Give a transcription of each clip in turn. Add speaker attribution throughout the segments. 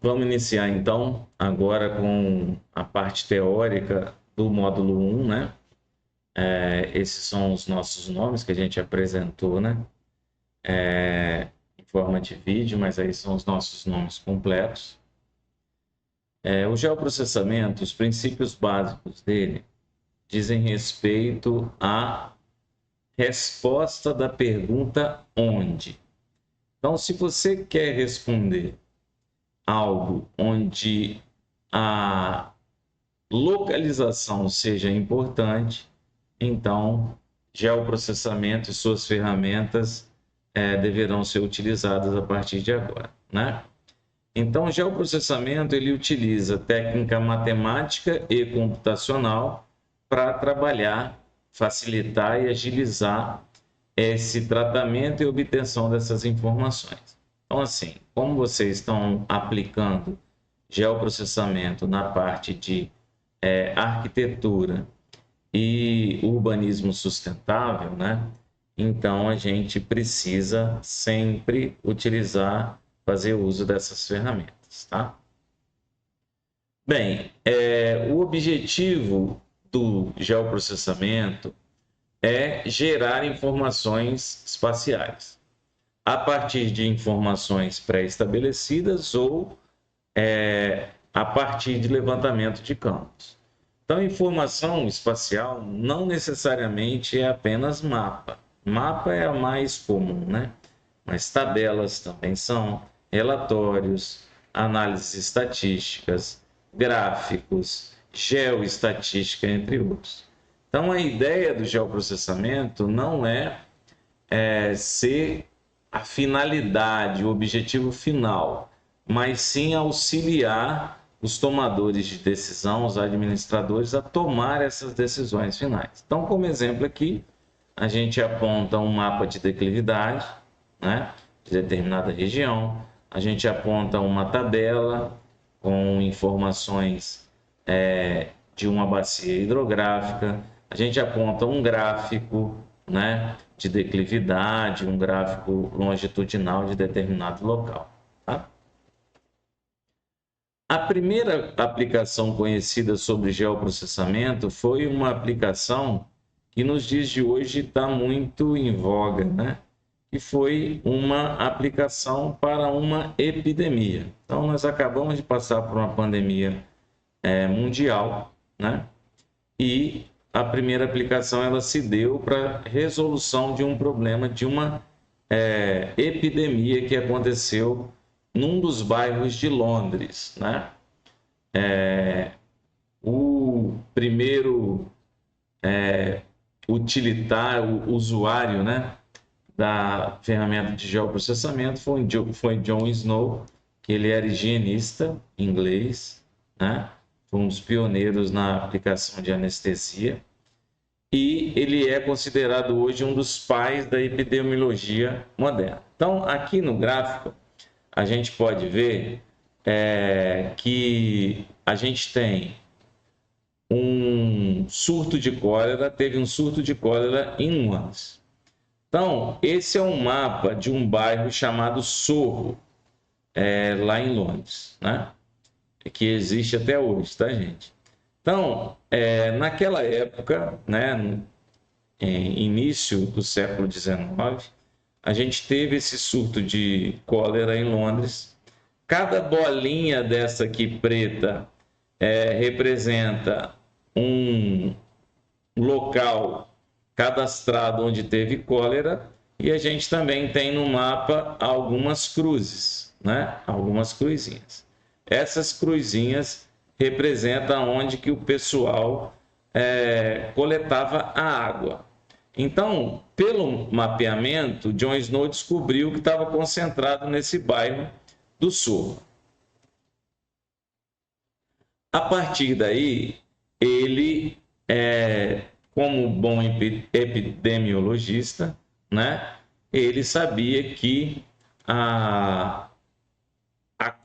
Speaker 1: Vamos iniciar então agora com a parte teórica do módulo 1, né? Esses são os nossos nomes que a gente apresentou, né? Em forma de vídeo, mas aí são os nossos nomes completos. O geoprocessamento, os princípios básicos dele dizem respeito à resposta da pergunta onde. Então, se você quer responder algo onde a localização seja importante, então geoprocessamento e suas ferramentas deverão ser utilizadas a partir de agora, né? Então, o geoprocessamento ele utiliza técnica matemática e computacional para trabalhar, facilitar e agilizar esse tratamento e obtenção dessas informações. Então, assim, como vocês estão aplicando geoprocessamento na parte de arquitetura e urbanismo sustentável, né? Então a gente precisa sempre utilizar, fazer uso dessas ferramentas, tá? Bem, o objetivo do geoprocessamento é gerar informações espaciais a partir de informações pré-estabelecidas ou a partir de levantamento de campos. Então, informação espacial não necessariamente é apenas mapa. Mapa é a mais comum, né? Mas tabelas também são, relatórios, análises estatísticas, gráficos, geoestatística, entre outros. Então, a ideia do geoprocessamento não é ser a finalidade, o objetivo final, mas sim auxiliar os tomadores de decisão, os administradores, a tomar essas decisões finais. Então, como exemplo aqui, a gente aponta um mapa de declividade, né, de determinada região, a gente aponta uma tabela com informações de uma bacia hidrográfica, a gente aponta um gráfico, né, de declividade, um gráfico longitudinal de determinado local. Tá? A primeira aplicação conhecida sobre geoprocessamento foi uma aplicação que nos dias de hoje está muito em voga, né? Que foi uma aplicação para uma epidemia. Então, nós acabamos de passar por uma pandemia mundial, né? E a primeira aplicação ela se deu para resolução de um problema de uma epidemia que aconteceu num dos bairros de Londres, né? O primeiro utilitário, o usuário, né, da ferramenta de geoprocessamento foi John Snow, que ele era higienista inglês, né? Foi um dos pioneiros na aplicação de anestesia e ele é considerado hoje um dos pais da epidemiologia moderna. Então, aqui no gráfico, a gente pode ver que a gente tem um surto de cólera, teve um surto de cólera em Londres. Então, esse é um mapa de um bairro chamado Sorro, lá em Londres, né? Que existe até hoje, tá, gente? Então, naquela época, né, início do século XIX, a gente teve esse surto de cólera em Londres. Cada bolinha dessa aqui preta representa um local cadastrado onde teve cólera e a gente também tem no mapa algumas cruzes, né? Algumas cruzinhas. Essas cruzinhas representam onde que o pessoal coletava a água. Então, pelo mapeamento, John Snow descobriu que estava concentrado nesse bairro do Sul. A partir daí, ele, como bom epidemiologista, né, ele sabia que a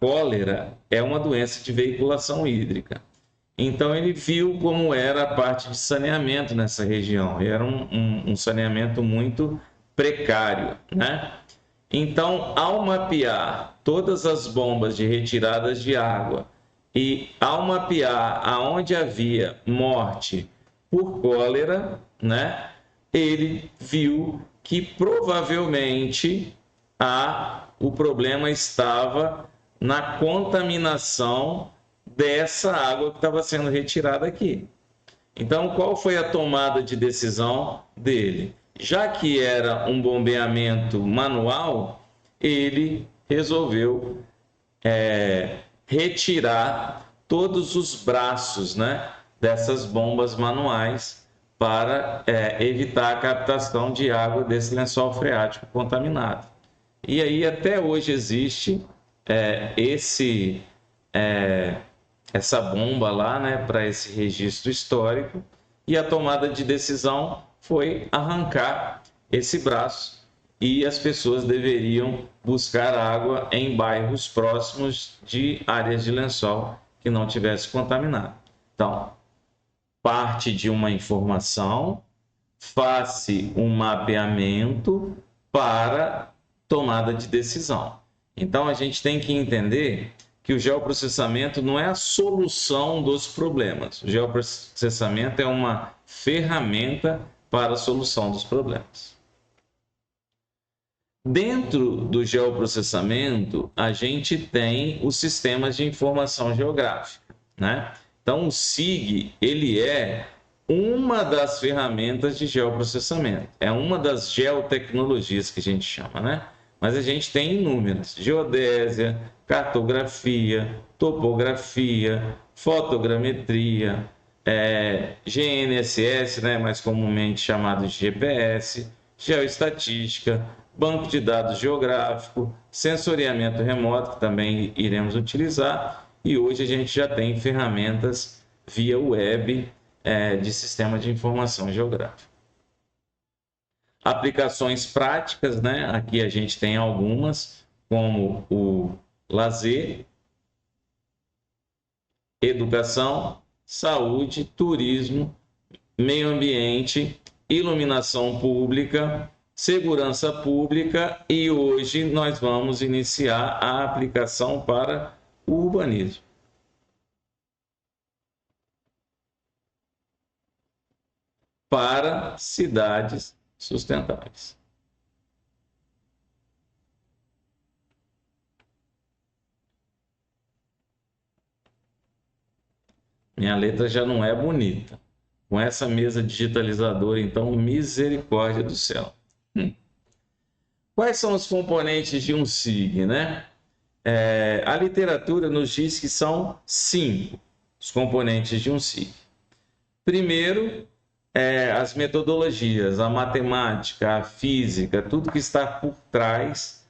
Speaker 1: cólera é uma doença de veiculação hídrica. Então, ele viu como era a parte de saneamento nessa região. Era um saneamento muito precário, né? Então, ao mapear todas as bombas de retiradas de água e ao mapear aonde havia morte por cólera, né, ele viu que provavelmente o problema estava na contaminação dessa água que estava sendo retirada aqui. Então, qual foi a tomada de decisão dele? Já que era um bombeamento manual, ele resolveu retirar todos os braços, né, dessas bombas manuais para evitar a captação de água desse lençol freático contaminado. E aí até hoje existe essa bomba lá, né, para esse registro histórico, e a tomada de decisão foi arrancar esse braço e as pessoas deveriam buscar água em bairros próximos de áreas de lençol que não tivesse contaminado. Então, parte de uma informação, faça um mapeamento para tomada de decisão. Então, a gente tem que entender que o geoprocessamento não é a solução dos problemas. O geoprocessamento é uma ferramenta para a solução dos problemas. Dentro do geoprocessamento, a gente tem os sistemas de informação geográfica, né? Então, o SIG, ele é uma das ferramentas de geoprocessamento. É uma das geotecnologias que a gente chama, né? Mas a gente tem inúmeras: geodésia, cartografia, topografia, fotogrametria, GNSS, né, mais comumente chamado de GPS, geoestatística, banco de dados geográfico, sensoriamento remoto, que também iremos utilizar, e hoje a gente já tem ferramentas via web de sistema de informação geográfica. Aplicações práticas, né? Aqui a gente tem algumas, como o lazer, educação, saúde, turismo, meio ambiente, iluminação pública, segurança pública, e hoje nós vamos iniciar a aplicação para o urbanismo. Para cidades sustentáveis. Minha letra já não é bonita. Com essa mesa digitalizadora, então, misericórdia do céu. Quais são os componentes de um SIG, né? A literatura nos diz que são 5 os componentes de um SIG. Primeiro, as metodologias, a matemática, a física, tudo que está por trás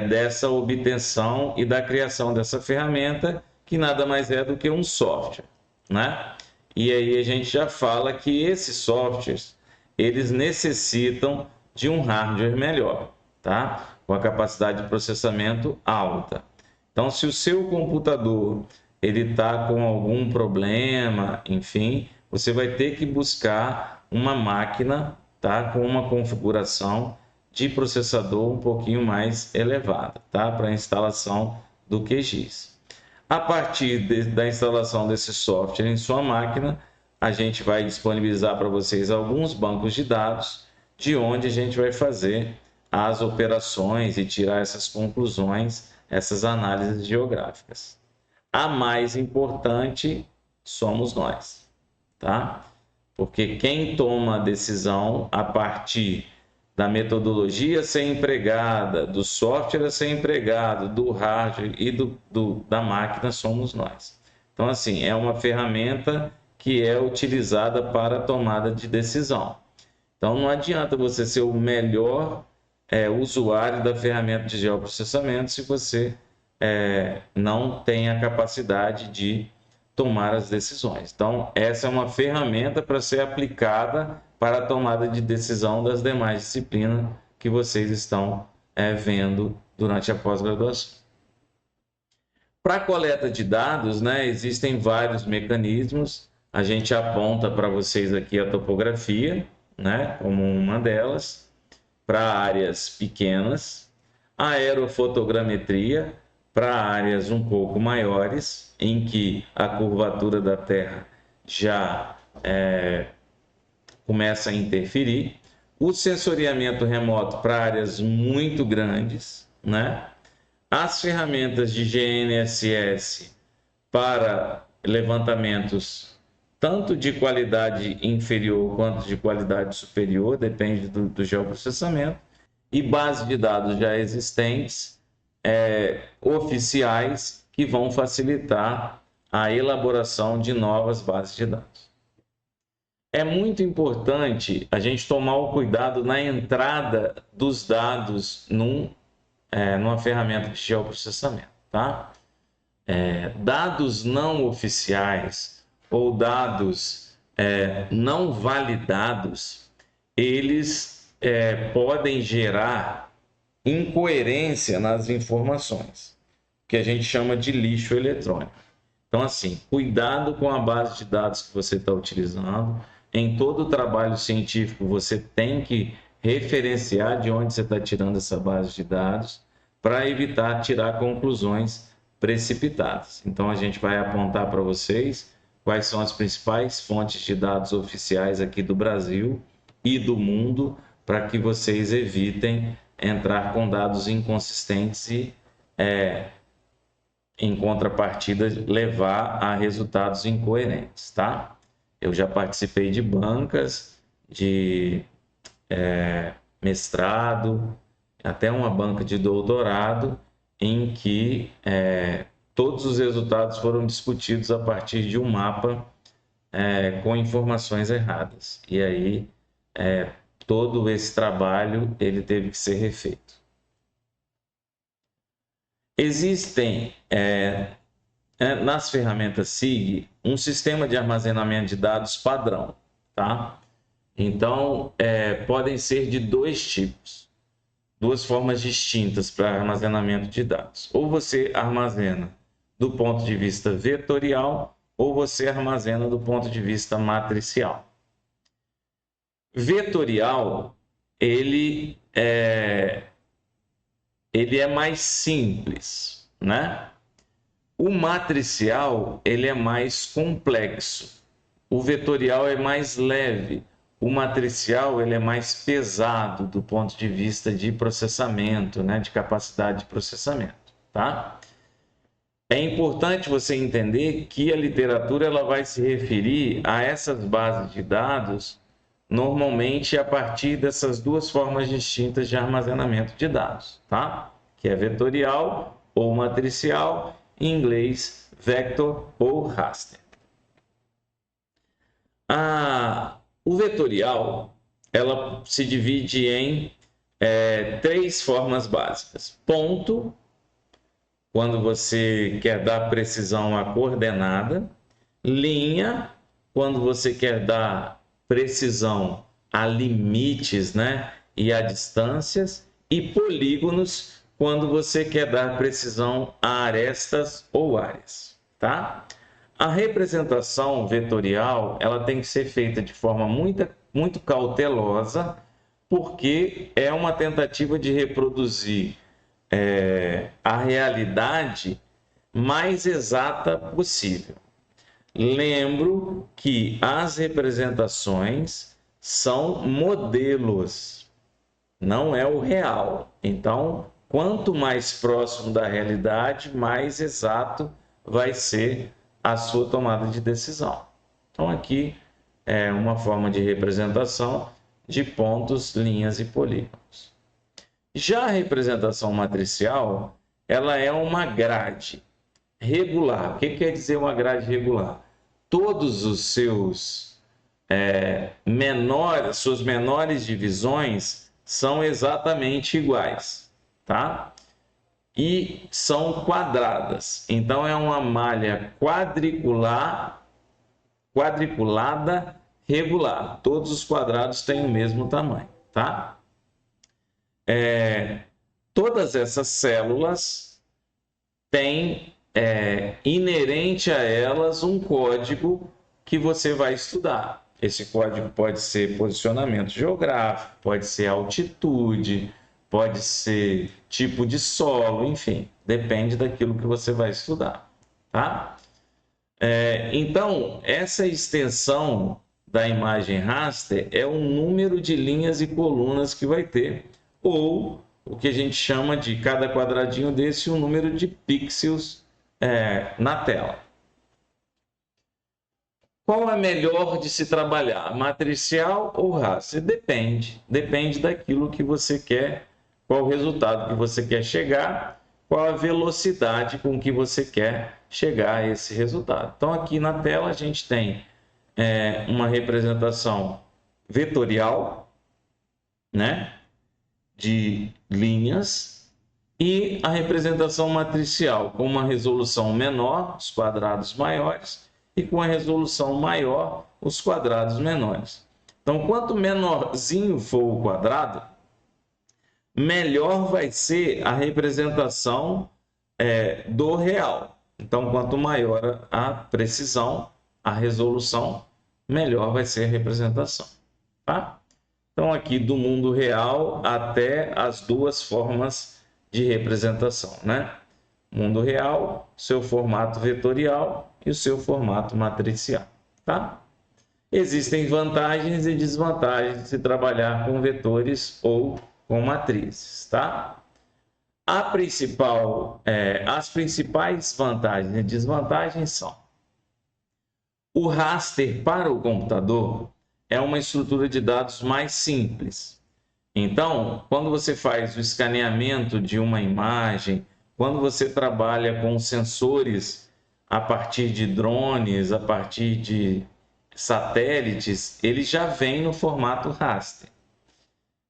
Speaker 1: dessa obtenção e da criação dessa ferramenta, que nada mais é do que um software, né? E aí a gente já fala que esses softwares, eles necessitam de um hardware melhor, tá? Com a capacidade de processamento alta. Então, se o seu computador ele está com algum problema, enfim, você vai ter que buscar uma máquina, tá, com uma configuração de processador um pouquinho mais elevada, tá, para a instalação do QGIS. A partir da instalação desse software em sua máquina, a gente vai disponibilizar para vocês alguns bancos de dados, de onde a gente vai fazer as operações e tirar essas conclusões, essas análises geográficas. A mais importante somos nós, tá? Porque quem toma a decisão a partir da metodologia ser empregada, do software a ser empregado, do hardware e da máquina somos nós. Então, assim, é uma ferramenta que é utilizada para a tomada de decisão. Então, não adianta você ser o melhor usuário da ferramenta de geoprocessamento se você não tem a capacidade de tomar as decisões. Então, essa é uma ferramenta para ser aplicada para a tomada de decisão das demais disciplinas que vocês estão vendo durante a pós-graduação. Para a coleta de dados, né, existem vários mecanismos. A gente aponta para vocês aqui a topografia, né, como uma delas, para áreas pequenas. A aerofotogrametria para áreas um pouco maiores, em que a curvatura da Terra já começa a interferir. O sensoriamento remoto para áreas muito grandes, né? As ferramentas de GNSS para levantamentos tanto de qualidade inferior quanto de qualidade superior, depende do geoprocessamento, e bases de dados já existentes, oficiais, que vão facilitar a elaboração de novas bases de dados. É muito importante a gente tomar o cuidado na entrada dos dados numa ferramenta de geoprocessamento, tá? Dados não oficiais ou dados não validados, eles podem gerar incoerência nas informações, que a gente chama de lixo eletrônico. Então, assim, cuidado com a base de dados que você está utilizando. Em todo o trabalho científico, você tem que referenciar de onde você está tirando essa base de dados para evitar tirar conclusões precipitadas. Então, a gente vai apontar para vocês quais são as principais fontes de dados oficiais aqui do Brasil e do mundo, para que vocês evitem entrar com dados inconsistentes e, em contrapartida, levar a resultados incoerentes, tá? Eu já participei de bancas de mestrado, até uma banca de doutorado, em que todos os resultados foram discutidos a partir de um mapa com informações erradas. E aí, todo esse trabalho ele teve que ser refeito. Existem, nas ferramentas SIG, um sistema de armazenamento de dados padrão, tá? Então, podem ser de dois tipos, duas formas distintas para armazenamento de dados. Ou você armazena do ponto de vista vetorial, ou você armazena do ponto de vista matricial. Vetorial, ele é mais simples, né? O matricial, ele é mais complexo. O vetorial é mais leve. O matricial, ele é mais pesado do ponto de vista de processamento, né? De capacidade de processamento, tá? É importante você entender que a literatura ela vai se referir a essas bases de dados normalmente a partir dessas duas formas distintas de armazenamento de dados, tá? Que é vetorial ou matricial, em inglês vector ou raster. O vetorial, ela se divide em três formas básicas. Ponto, quando você quer dar precisão à coordenada. Linha, quando você quer dar precisão a limites, né, e a distâncias, e polígonos, quando você quer dar precisão a arestas ou áreas, tá? A representação vetorial, ela tem que ser feita de forma muito cautelosa, porque é uma tentativa de reproduzir a realidade mais exata possível. Lembro que as representações são modelos, não é o real. Então, quanto mais próximo da realidade, mais exato vai ser a sua tomada de decisão. Então, aqui é uma forma de representação de pontos, linhas e polígonos. Já a representação matricial, ela é uma grade regular. O que quer dizer uma grade regular? Todos os seus suas menores divisões são exatamente iguais, tá? E são quadradas. Então é uma malha quadriculada regular. Todos os quadrados têm o mesmo tamanho, tá? Todas essas células têm inerente a elas um código que você vai estudar. Esse código pode ser posicionamento geográfico, pode ser altitude, pode ser tipo de solo, enfim, depende daquilo que você vai estudar, tá? Então, essa extensão da imagem raster é o número de linhas e colunas que vai ter, ou o que a gente chama de cada quadradinho desse, o número de pixels na tela. Qual é melhor de se trabalhar, matricial ou raster? Depende daquilo que você quer, qual o resultado que você quer chegar, qual a velocidade com que você quer chegar a esse resultado. Então, aqui na tela a gente tem uma representação vetorial, né, de linhas, e a representação matricial com uma resolução menor, os quadrados maiores, e com a resolução maior, os quadrados menores. Então, quanto menorzinho for o quadrado, melhor vai ser a representação do real. Então, quanto maior a precisão, a resolução, melhor vai ser a representação. Tá? Então, aqui do mundo real até as duas formas de representação, né? Mundo real, seu formato vetorial e o seu formato matricial, tá? Existem vantagens e desvantagens de se trabalhar com vetores ou com matrizes, tá? As principais vantagens e desvantagens são: o raster para o computador é uma estrutura de dados mais simples. Então, quando você faz o escaneamento de uma imagem, quando você trabalha com sensores a partir de drones, a partir de satélites, ele já vem no formato raster.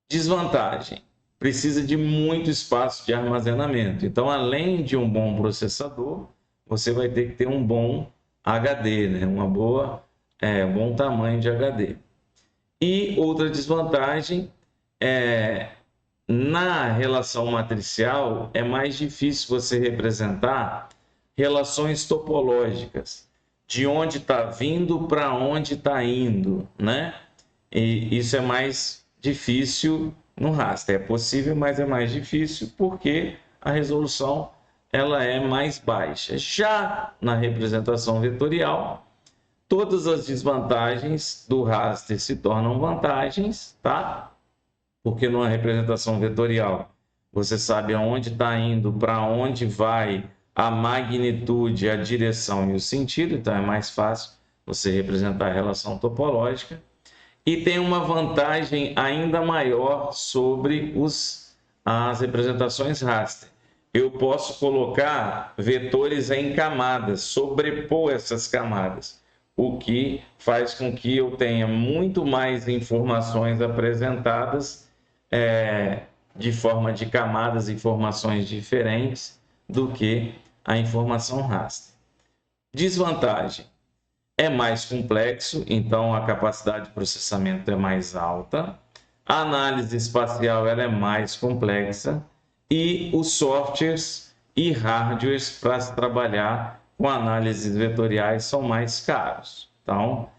Speaker 1: Desvantagem: precisa de muito espaço de armazenamento. Então, além de um bom processador, você vai ter que ter um bom HD, né? Um bom tamanho de HD. E outra desvantagem na relação matricial, é mais difícil você representar relações topológicas, de onde está vindo para onde está indo, né? E isso é mais difícil no raster. É possível, mas é mais difícil porque a resolução ela é mais baixa. Já na representação vetorial, todas as desvantagens do raster se tornam vantagens, tá? Porque numa representação vetorial você sabe aonde está indo, para onde vai, a magnitude, a direção e o sentido, então é mais fácil você representar a relação topológica. E tem uma vantagem ainda maior sobre as representações raster. Eu posso colocar vetores em camadas, sobrepor essas camadas, o que faz com que eu tenha muito mais informações apresentadas de forma de camadas, informações diferentes do que a informação raster. Desvantagem: é mais complexo, então a capacidade de processamento é mais alta, a análise espacial ela é mais complexa e os softwares e hardwares para se trabalhar com análises vetoriais são mais caros. Então,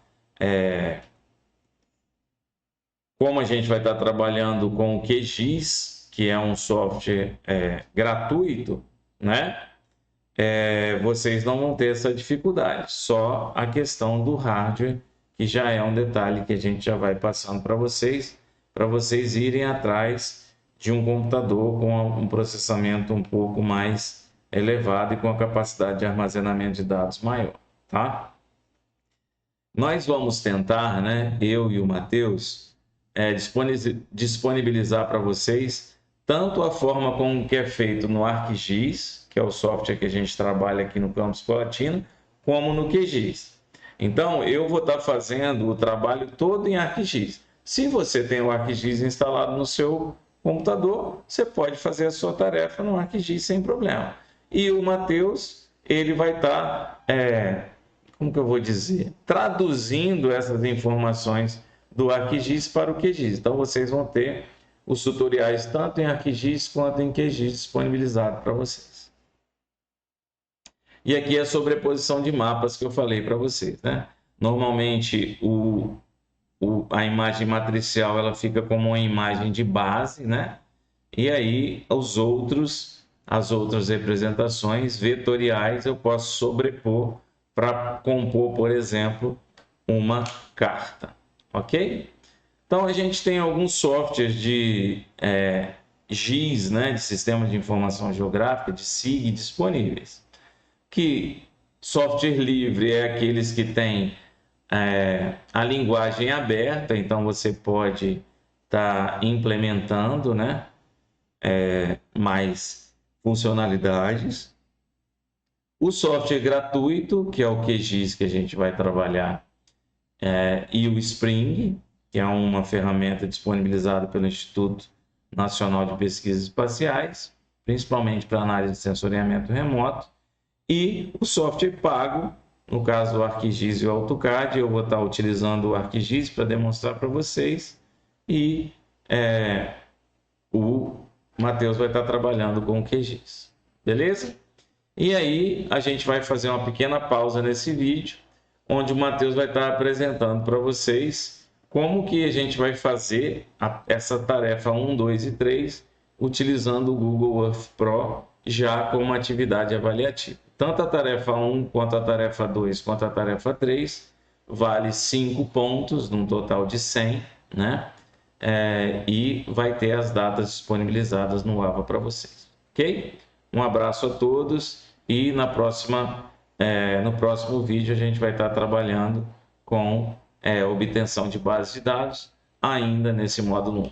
Speaker 1: como a gente vai estar trabalhando com o QGIS, que é um software gratuito, né? Vocês não vão ter essa dificuldade, só a questão do hardware, que já é um detalhe que a gente já vai passando para vocês irem atrás de um computador com um processamento um pouco mais elevado e com a capacidade de armazenamento de dados maior, tá? Nós vamos tentar, né, eu e o Matheus, disponibilizar para vocês tanto a forma como que é feito no ArcGIS, que é o software que a gente trabalha aqui no Campus Colatina, como no QGIS. Então, eu vou estar fazendo o trabalho todo em ArcGIS. Se você tem o ArcGIS instalado no seu computador, você pode fazer a sua tarefa no ArcGIS sem problema. E o Matheus, ele vai estar, como que eu vou dizer, traduzindo essas informações do ArcGIS para o QGIS. Então, vocês vão ter os tutoriais tanto em ArcGIS quanto em QGIS disponibilizados para vocês. E aqui é a sobreposição de mapas que eu falei para vocês, né? Normalmente, a imagem matricial ela fica como uma imagem de base, né? E aí as outras representações vetoriais eu posso sobrepor para compor, por exemplo, uma carta, ok? Então a gente tem alguns softwares de GIS, né, de Sistema de Informação Geográfica, de SIG, disponíveis. Que software livre é aqueles que têm a linguagem aberta, então você pode estar implementando, né, mais funcionalidades. O software gratuito, que é o QGIS que a gente vai trabalhar, e o Spring, que é uma ferramenta disponibilizada pelo Instituto Nacional de Pesquisas Espaciais, principalmente para análise de sensoriamento remoto, e o software pago, no caso o ArcGIS e o AutoCAD. Eu vou estar utilizando o ArcGIS para demonstrar para vocês, e o Matheus vai estar trabalhando com o QGIS, beleza? E aí a gente vai fazer uma pequena pausa nesse vídeo, onde o Matheus vai estar apresentando para vocês como que a gente vai fazer essa tarefa 1, 2 e 3, utilizando o Google Earth Pro já como atividade avaliativa. Tanto a tarefa 1 quanto a tarefa 2 quanto a tarefa 3 vale 5 pontos, num total de 100, né? E vai ter as datas disponibilizadas no AVA para vocês, ok? Um abraço a todos e no próximo vídeo a gente vai estar trabalhando com obtenção de bases de dados ainda nesse módulo 1.